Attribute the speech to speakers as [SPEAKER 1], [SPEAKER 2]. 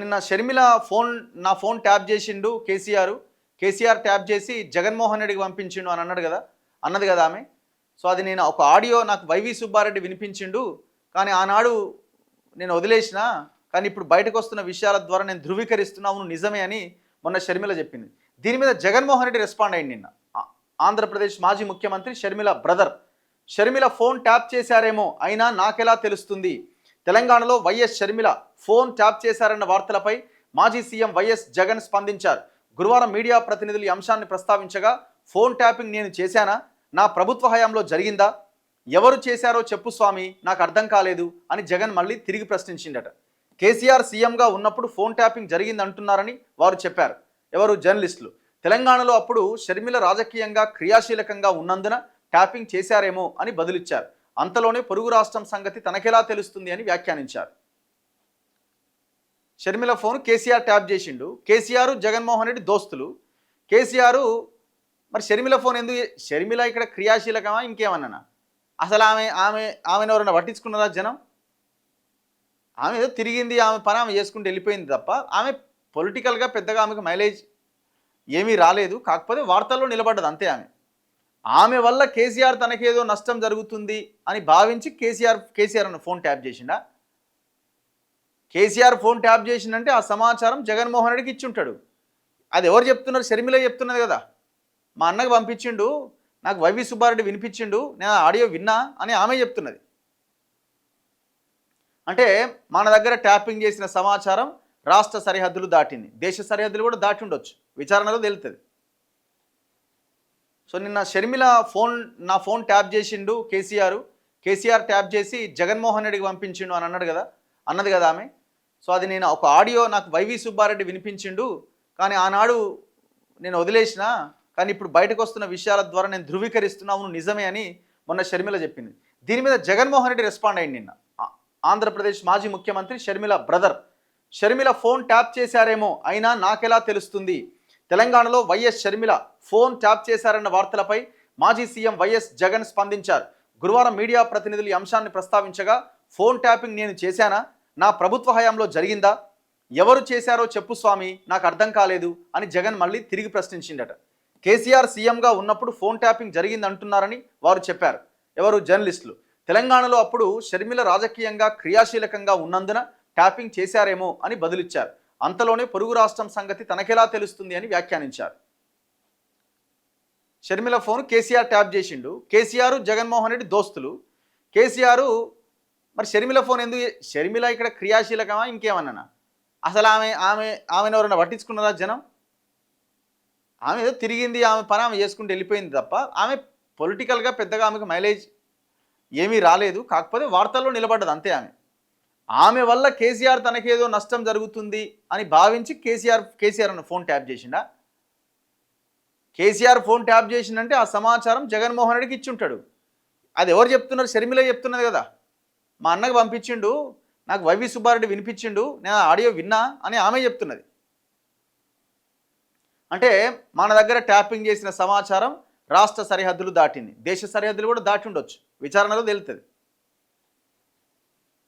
[SPEAKER 1] నిన్న షర్మిల నా phone tap చేసిండు కేసీఆర్ ట్యాప్ చేసి జగన్మోహన్ రెడ్డికి పంపించిండు అని అన్నది కదా ఆమె. సో అది నేను ఒక ఆడియో నాకు వైవి సుబ్బారెడ్డి వినిపించిండు, కానీ ఆనాడు నేను వదిలేసిన, కానీ ఇప్పుడు బయటకు వస్తున్న విషయాల ద్వారా నేను ధృవీకరిస్తున్నా, అవును నిజమే అని మొన్న షర్మిల చెప్పింది. దీని మీద జగన్మోహన్ రెడ్డి రెస్పాండ్ అయ్యింది నిన్న. ఆంధ్రప్రదేశ్ మాజీ ముఖ్యమంత్రి Sharmila brother Sharmila phone tap చేశారేమో అయినా నాకెలా తెలుస్తుంది? తెలంగాణలో వైఎస్ షర్మిల ఫోన్ ట్యాప్ చేశారన్న వార్తలపై మాజీ సీఎం వైఎస్ జగన్ స్పందించారు. గురువారం మీడియా ప్రతినిధులు ఈ అంశాన్ని ప్రస్తావించగా, ఫోన్ ట్యాపింగ్ నేను చేశానా? నా ప్రభుత్వ హయాంలో జరిగిందా? ఎవరు చేశారో చెప్పు స్వామి, నాకు అర్థం కాలేదు అని జగన్ మళ్ళీ తిరిగి ప్రశ్నించిందట. కేసీఆర్ సీఎంగా ఉన్నప్పుడు ఫోన్ ట్యాపింగ్ జరిగింది అంటున్నారని వారు చెప్పారు. ఎవరు? జర్నలిస్టులు. తెలంగాణలో అప్పుడు షర్మిల రాజకీయంగా క్రియాశీలకంగా ఉన్నందున ట్యాపింగ్ చేశారేమో అని బదులిచ్చారు. అంతలోనే పొరుగు రాష్ట్రం సంగతి తనకెలా తెలుస్తుంది అని వ్యాఖ్యానించారు. షర్మిల ఫోన్ కేసీఆర్ ట్యాప్ చేసిండు. కేసీఆర్ జగన్మోహన్ రెడ్డి దోస్తులు. కేసీఆర్ మరి షర్మిల ఫోన్ ఎందుకు? షర్మిల ఇక్కడ క్రియాశీలకమా ఇంకేమన్నా? అసలు ఆమెను ఎవరైనా పట్టించుకున్నారా జనం? ఆమె ఏదో తిరిగింది, ఆమె పని ఆమె చేసుకుంటూ వెళ్ళిపోయింది తప్ప ఆమె పొలిటికల్గా పెద్దగా ఆమెకు మైలేజ్ ఏమీ రాలేదు. కాకపోతే వార్తల్లో నిలబడ్డది అంతే. ఆమె వల్ల కేసీఆర్ తనకేదో నష్టం జరుగుతుంది అని భావించి కేసీఆర్ అన్న ఫోన్ ట్యాప్ చేసిండా? కేసీఆర్ ఫోన్ ట్యాప్ చేసిందంటే ఆ సమాచారం జగన్మోహన్ రెడ్డికి ఇచ్చి ఉంటాడు. అది ఎవరు చెప్తున్నారు? షర్మిల చెప్తున్నది కదా, మా అన్నకు పంపించిండు, నాకు వైవి సుబ్బారెడ్డి వినిపించిండు, నేను ఆడియో విన్నా అని ఆమె చెప్తున్నది. అంటే మన దగ్గర ట్యాపింగ్ చేసిన సమాచారం రాష్ట్ర సరిహద్దులు దాటింది, దేశ సరిహద్దులు కూడా దాటి ఉండొచ్చు, విచారణలో తెలుస్తుంది. సో నిన్న షర్మిల నా ఫోన్ ట్యాప్ చేసిండు కేసీఆర్ ట్యాప్ చేసి జగన్మోహన్ రెడ్డికి పంపించిండు అని అన్నది కదా ఆమె. సో అది నేను ఒక ఆడియో నాకు వైవి సుబ్బారెడ్డి వినిపించిండు, కానీ ఆనాడు నేను వదిలేసిన, కానీ ఇప్పుడు బయటకు వస్తున్న విషయాల ద్వారా నేను ధృవీకరిస్తున్నా, అవును నిజమే అని మొన్న షర్మిల చెప్పింది. దీని మీద జగన్మోహన్ రెడ్డి రెస్పాండ్ అయ్యింది నిన్న. ఆంధ్రప్రదేశ్ మాజీ ముఖ్యమంత్రి Sharmila brother Sharmila phone tap చేశారేమో అయినా నాకెలా తెలుస్తుంది? తెలంగాణలో వైఎస్ షర్మిల ఫోన్ ట్యాప్ చేశారన్న వార్తలపై మాజీ సీఎం వైఎస్ జగన్ స్పందించారు. గురువారం మీడియా ప్రతినిధులు ఈ అంశాన్ని ప్రస్తావించగా, ఫోన్ ట్యాపింగ్ నేను చేశానా? నా ప్రభుత్వ హయాంలో జరిగిందా? ఎవరు చేశారో చెప్పు స్వామి, నాకు అర్థం కాలేదు అని జగన్ మళ్ళీ తిరిగి ప్రశ్నించిందట. కేసీఆర్ సీఎంగా ఉన్నప్పుడు ఫోన్ ట్యాపింగ్ జరిగింది అంటున్నారని వారు చెప్పారు. ఎవరు? జర్నలిస్టులు. తెలంగాణలో అప్పుడు షర్మిల రాజకీయంగా క్రియాశీలకంగా ఉన్నందున ట్యాపింగ్ చేశారేమో అని బదులిచ్చారు. అంతలోనే పొరుగు రాష్ట్రం సంగతి తనకెలా తెలుస్తుంది అని వ్యాఖ్యానించారు. షర్మిల ఫోన్ కేసీఆర్ ట్యాప్ చేసిండు. కేసీఆర్ జగన్మోహన్ రెడ్డి దోస్తులు. కేసీఆర్ మరి షర్మిల ఫోన్ ఎందుకు? షర్మిల ఇక్కడ క్రియాశీలకమా ఇంకేమన్నా? అసలు ఆమెను ఎవరైనా పట్టించుకున్నారా జనం? ఆమె ఏదో తిరిగింది, ఆమె పని ఆమె చేసుకుంటూ వెళ్ళిపోయింది తప్ప ఆమె పొలిటికల్గా పెద్దగా ఆమెకు మైలేజ్ ఏమీ రాలేదు. కాకపోతే వార్తల్లో నిలబడ్డది అంతే. ఆమె వల్ల కేసీఆర్ తనకేదో నష్టం జరుగుతుంది అని భావించి కేసీఆర్ అన్న ఫోన్ ట్యాప్ చేసిండా? కేసీఆర్ ఫోన్ ట్యాప్ చేసిందంటే ఆ సమాచారం జగన్మోహన్ రెడ్డికి ఇచ్చి ఉంటాడు. అది ఎవరు చెప్తున్నారు? షర్మిల చెప్తున్నది కదా, మా అన్నకు పంపించిండు, నాకు వైవి సుబ్బారెడ్డి వినిపించిండు, నేను ఆడియో విన్నా అని ఆమె చెప్తున్నది. అంటే మన దగ్గర ట్యాపింగ్ చేసిన సమాచారం రాష్ట్ర సరిహద్దులు దాటింది, దేశ సరిహద్దులు కూడా దాటి ఉండొచ్చు, విచారణలో తెలుస్తుంది.